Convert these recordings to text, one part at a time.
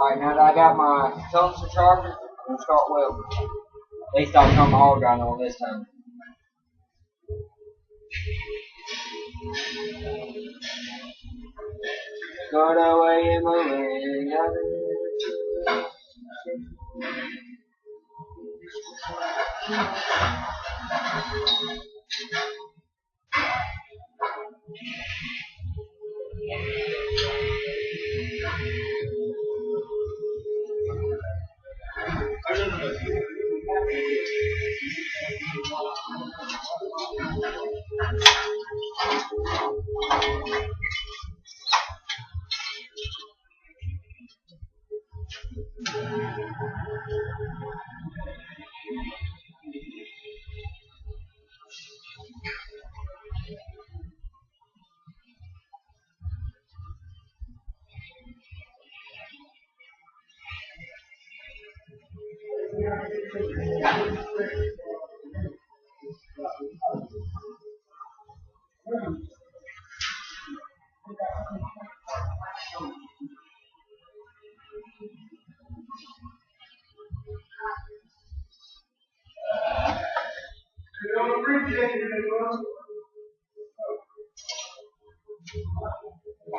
Alright, now that I got my tungsten charger, I'm going to start welding. At least I'll turn my hard drive on this time. Go the way you're moving.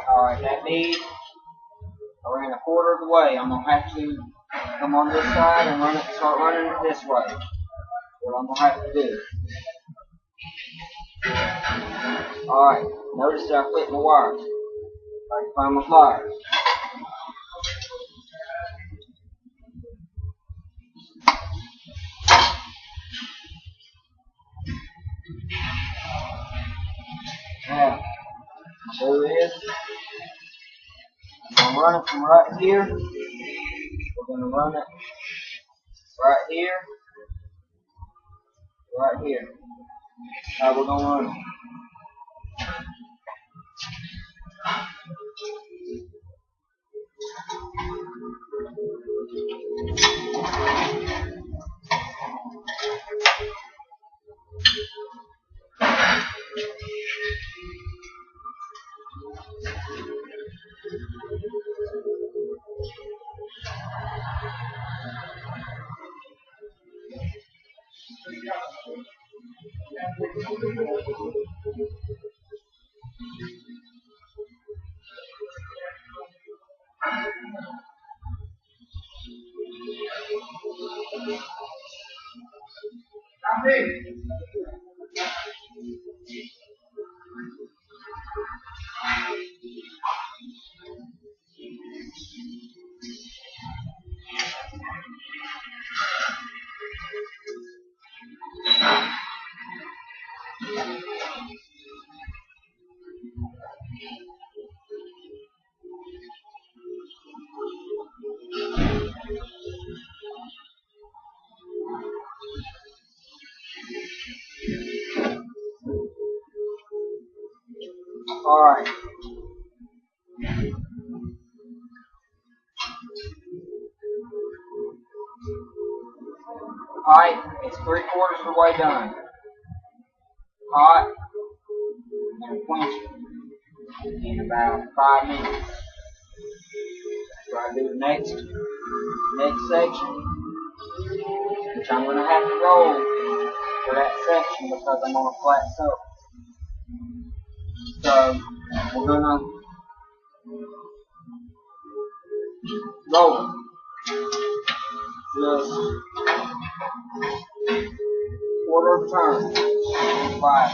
Alright, that bead, I ran a quarter of the way. I'm going to have to come on this side and start running it this way. That's what I'm going to have to do. Alright, notice that I clipped my wires. I can find my pliers. Now, there it is. I'm going to run it from right here. We're going to run it right here. Right here. How we're going to run it. Alright. Alright, it's 3/4 of the way done. Hot and quench it in about 5 minutes. So I do the next section, which I'm going to have to roll for that section because I'm on a flat surface. So we're going to roll it. Just 1/4 of a turn. 5.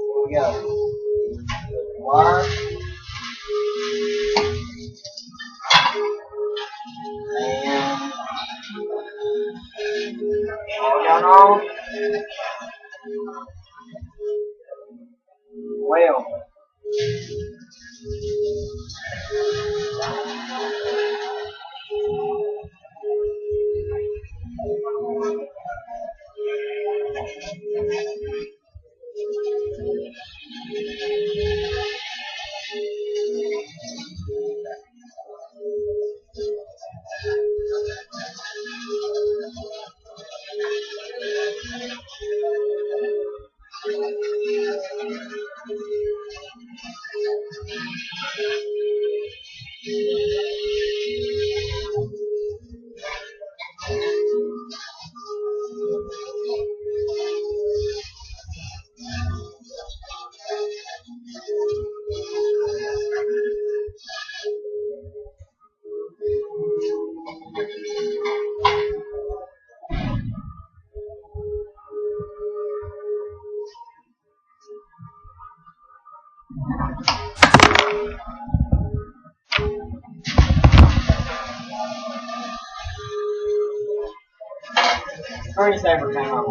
Here we go. Wire. And all down on. Weld. Screensaver came on.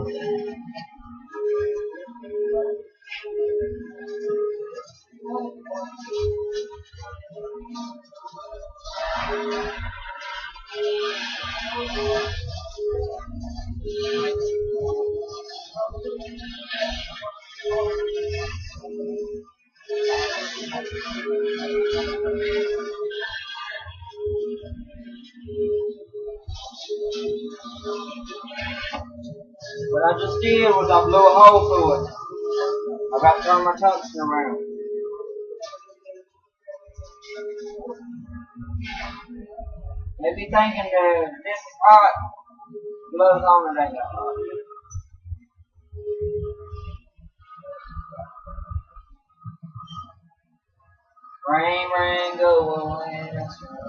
What I just did was I blew a hole through it. I got to turn my tungsten around. If you're thinking that this is hot, blows on it ain't that hot. Rain, rain, go away. That's right.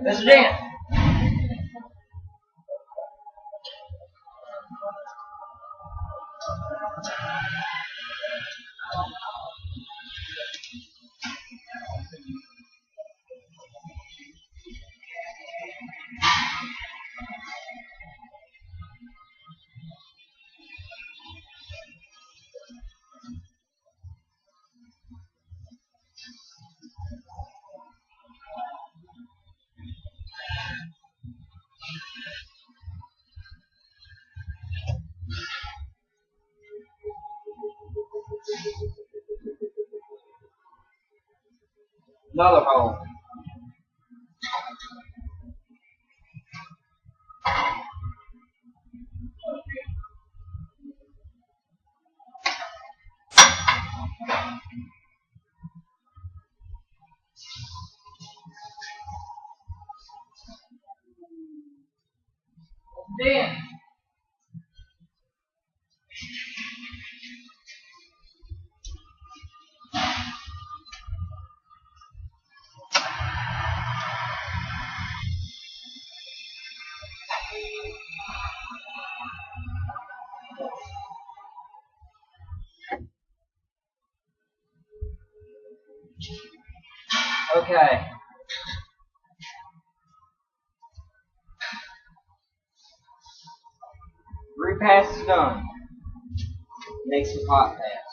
This is it. Another hole. Then okay. Repass is done. Make some hot pass.